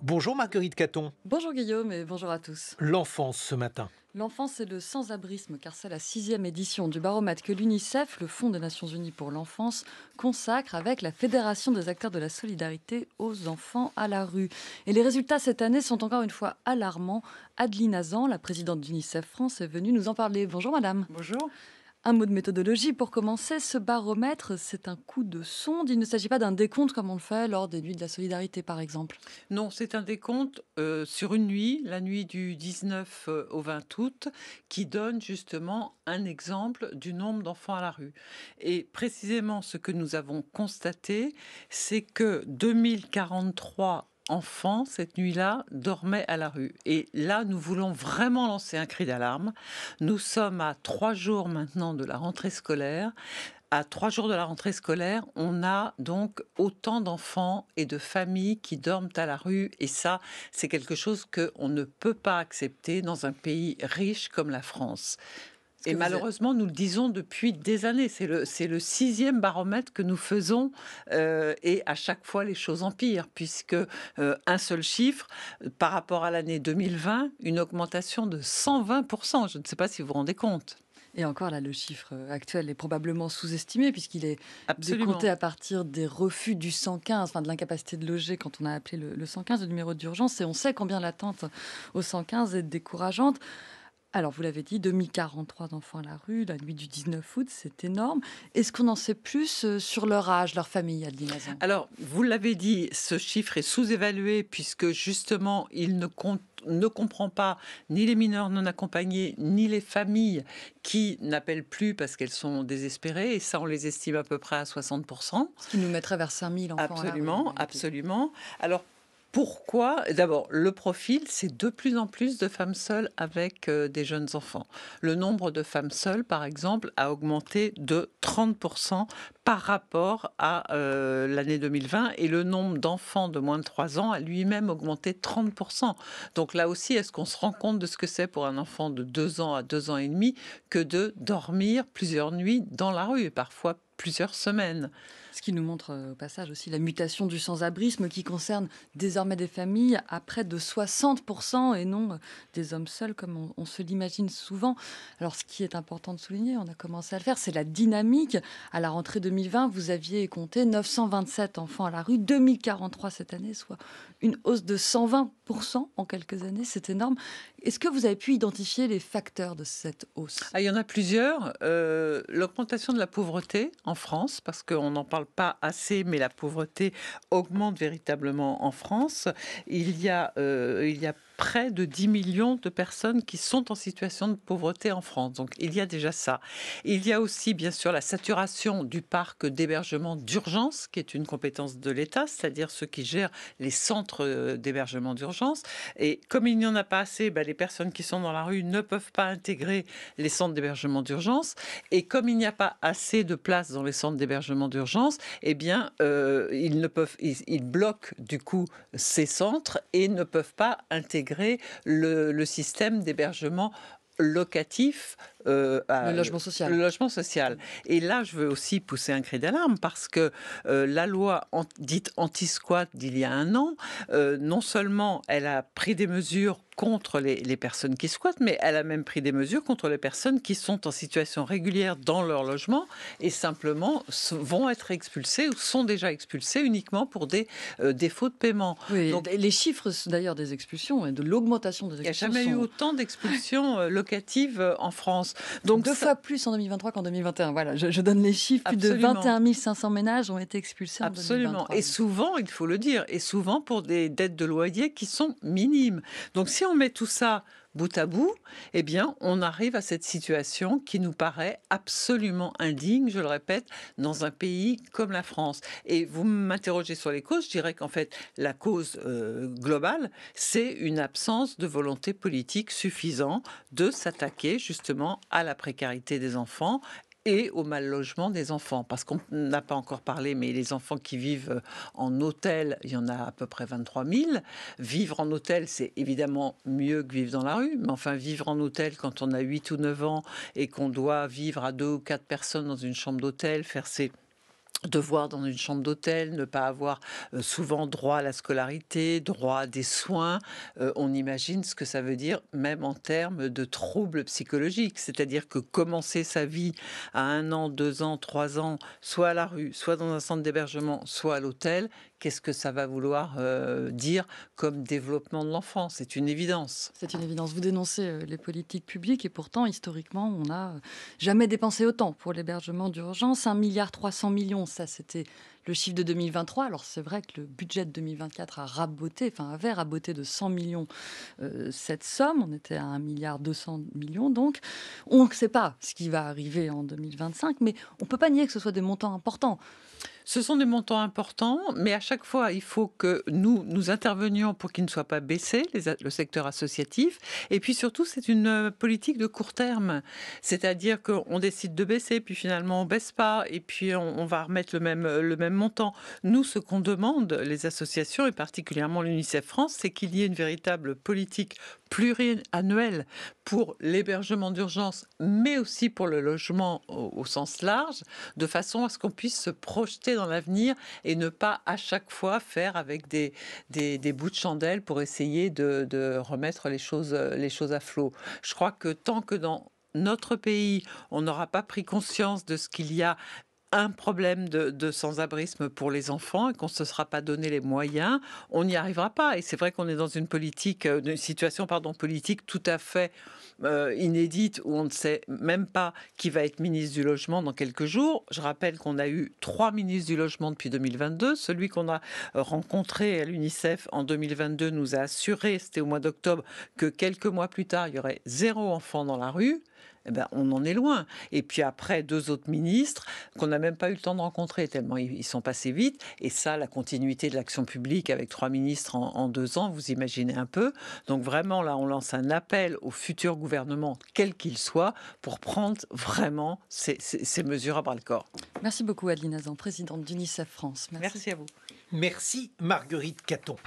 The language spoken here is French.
Bonjour Marguerite Caton. Bonjour Guillaume et bonjour à tous. L'enfance ce matin. L'enfance c'est le sans-abrisme car c'est la sixième édition du baromètre que l'UNICEF, le Fonds des Nations Unies pour l'enfance, consacre avec la Fédération des acteurs de la solidarité aux enfants à la rue. Et les résultats cette année sont encore une fois alarmants. Adeline Hazan, la présidente d'UNICEF France, est venue nous en parler. Bonjour madame. Bonjour. Un mot de méthodologie pour commencer. Ce baromètre, c'est un coup de sonde. Il ne s'agit pas d'un décompte comme on le fait lors des nuits de la solidarité par exemple. Non, c'est un décompte sur une nuit, la nuit du 19 au 20 août, qui donne justement un exemple du nombre d'enfants à la rue. Et précisément, ce que nous avons constaté, c'est que 2043 enfants, cette nuit-là, dormaient à la rue. Et là, nous voulons vraiment lancer un cri d'alarme. Nous sommes à 3 jours maintenant de la rentrée scolaire. À 3 jours de la rentrée scolaire, on a donc autant d'enfants et de familles qui dorment à la rue. Et ça, c'est quelque chose qu'on ne peut pas accepter dans un pays riche comme la France. Que Et vous êtes- malheureusement, nous le disons depuis des années. C'est le sixième baromètre que nous faisons. Et à chaque fois, les choses empirent, puisque un seul chiffre, par rapport à l'année 2020, une augmentation de 120%. Je ne sais pas si vous vous rendez compte. Et encore là, le chiffre actuel est probablement sous-estimé puisqu'il est Absolument. décompté à partir des refus du 115, enfin de l'incapacité de loger quand on a appelé le 115, le numéro d'urgence. Et on sait combien l'attente au 115 est décourageante. Alors, vous l'avez dit, 2043 enfants à la rue, la nuit du 19 août, c'est énorme. Est-ce qu'on en sait plus sur leur âge, leur famille, Adeline Hazan? Alors, vous l'avez dit, ce chiffre est sous-évalué puisque justement, il ne comprend pas ni les mineurs non accompagnés, ni les familles qui n'appellent plus parce qu'elles sont désespérées. Et ça, on les estime à peu près à 60%. Ce qui nous mettrait vers 5000 enfants à la rue, en Absolument, réalité. absolument. Alors, pourquoi? D'abord, le profil, c'est de plus en plus de femmes seules avec des jeunes enfants. Le nombre de femmes seules, par exemple, a augmenté de 30% par rapport à l'année 2020 et le nombre d'enfants de moins de 3 ans a lui-même augmenté de 30%. Donc là aussi, est-ce qu'on se rend compte de ce que c'est pour un enfant de 2 ans à 2 ans et demi que de dormir plusieurs nuits dans la rue et parfois plusieurs semaines? Ce qui nous montre au passage aussi la mutation du sans-abrisme qui concerne désormais des familles à près de 60% et non des hommes seuls comme on se l'imagine souvent. Alors ce qui est important de souligner, on a commencé à le faire, c'est la dynamique. À la rentrée 2020, vous aviez compté 927 enfants à la rue, 2043 cette année, soit une hausse de 120% en quelques années, c'est énorme. Est-ce que vous avez pu identifier les facteurs de cette hausse? Ah, il y en a plusieurs. L'augmentation de la pauvreté en France, parce qu'on n'en parle pas assez, mais la pauvreté augmente véritablement en France. Il y a près de 10 millions de personnes qui sont en situation de pauvreté en France. Donc il y a déjà ça. Il y a aussi bien sûr la saturation du parc d'hébergement d'urgence, qui est une compétence de l'État, c'est-à-dire ceux qui gèrent les centres d'hébergement d'urgence. Et comme il n'y en a pas assez, les personnes qui sont dans la rue ne peuvent pas intégrer les centres d'hébergement d'urgence. Et comme il n'y a pas assez de places dans les centres d'hébergement d'urgence, eh bien, ils bloquent du coup ces centres et ne peuvent pas intégrer le système d'hébergement locatif, Le logement social. le logement social. Et là, je veux aussi pousser un cri d'alarme parce que la loi dite anti-squat d'il y a un an, non seulement elle a pris des mesures contre les personnes qui squattent, mais elle a même pris des mesures contre les personnes qui sont en situation régulière dans leur logement et simplement vont être expulsées ou sont déjà expulsées uniquement pour des défauts de paiement. Oui, Donc, les chiffres d'ailleurs des expulsions et de l'augmentation des il n'y a expulsions jamais eu sont autant d'expulsions locatives en France. Donc, deux fois plus en 2023 qu'en 2021. Voilà, je donne les chiffres. Plus de absolument. 21 500 ménages ont été expulsés en Absolument. 2023. Et souvent, il faut le dire, et souvent pour des dettes de loyer qui sont minimes. Donc si on met tout ça bout à bout, eh bien, on arrive à cette situation qui nous paraît absolument indigne, je le répète, dans un pays comme la France. Et vous m'interrogez sur les causes, je dirais qu'en fait, la cause globale, c'est une absence de volonté politique suffisante de s'attaquer justement à la précarité des enfants et au mal logement des enfants. Parce qu'on n'a pas encore parlé, mais les enfants qui vivent en hôtel, il y en a à peu près 23 000. Vivre en hôtel, c'est évidemment mieux que vivre dans la rue. Mais enfin, vivre en hôtel quand on a 8 ou 9 ans et qu'on doit vivre à 2 ou 4 personnes dans une chambre d'hôtel, faire ses devoir dans une chambre d'hôtel, ne pas avoir souvent droit à la scolarité, droit à des soins. On imagine ce que ça veut dire même en termes de troubles psychologiques. C'est-à-dire que commencer sa vie à 1 an, 2 ans, 3 ans, soit à la rue, soit dans un centre d'hébergement, soit à l'hôtel, qu'est-ce que ça va vouloir dire comme développement de l'enfant? C'est une évidence. C'est une évidence. Vous dénoncez les politiques publiques et pourtant, historiquement, on n'a jamais dépensé autant pour l'hébergement d'urgence. 1,3 milliard, ça c'était le chiffre de 2023. Alors c'est vrai que le budget de 2024 avait raboté de 100 millions cette somme. On était à 1,2 milliard donc. On ne sait pas ce qui va arriver en 2025, mais on ne peut pas nier que ce soit des montants importants. Ce sont des montants importants, mais à chaque fois, il faut que nous intervenions pour qu'ils ne soient pas baissés, le secteur associatif. Et puis surtout, c'est une politique de court terme. C'est-à-dire qu'on décide de baisser, puis finalement, on ne baisse pas, et puis on va remettre le même montant. Nous, ce qu'on demande, les associations, et particulièrement l'UNICEF France, c'est qu'il y ait une véritable politique pluriannuelle pour l'hébergement d'urgence, mais aussi pour le logement au sens large, de façon à ce qu'on puisse se projeter dans l'avenir et ne pas à chaque fois faire avec des bouts de chandelle pour essayer de remettre les choses à flot. Je crois que tant que dans notre pays, on n'aura pas pris conscience de ce qu'il y a un problème de sans-abrisme pour les enfants et qu'on ne se sera pas donné les moyens, on n'y arrivera pas. Et c'est vrai qu'on est dans une situation politique tout à fait inédite où on ne sait même pas qui va être ministre du Logement dans quelques jours. Je rappelle qu'on a eu 3 ministres du Logement depuis 2022. Celui qu'on a rencontré à l'UNICEF en 2022 nous a assuré, c'était au mois d'octobre, que quelques mois plus tard, il y aurait 0 enfant dans la rue. Eh ben, on en est loin. Et puis après, 2 autres ministres qu'on n'a même pas eu le temps de rencontrer tellement ils sont passés vite. Et ça, la continuité de l'action publique avec 3 ministres en 2 ans, vous imaginez un peu. Donc vraiment, là, on lance un appel au futur gouvernement, quel qu'il soit, pour prendre vraiment ces mesures à bras-le-corps. Merci beaucoup Adeline Hazan, présidente d'UNICEF France. Merci à vous. Merci Marguerite Caton.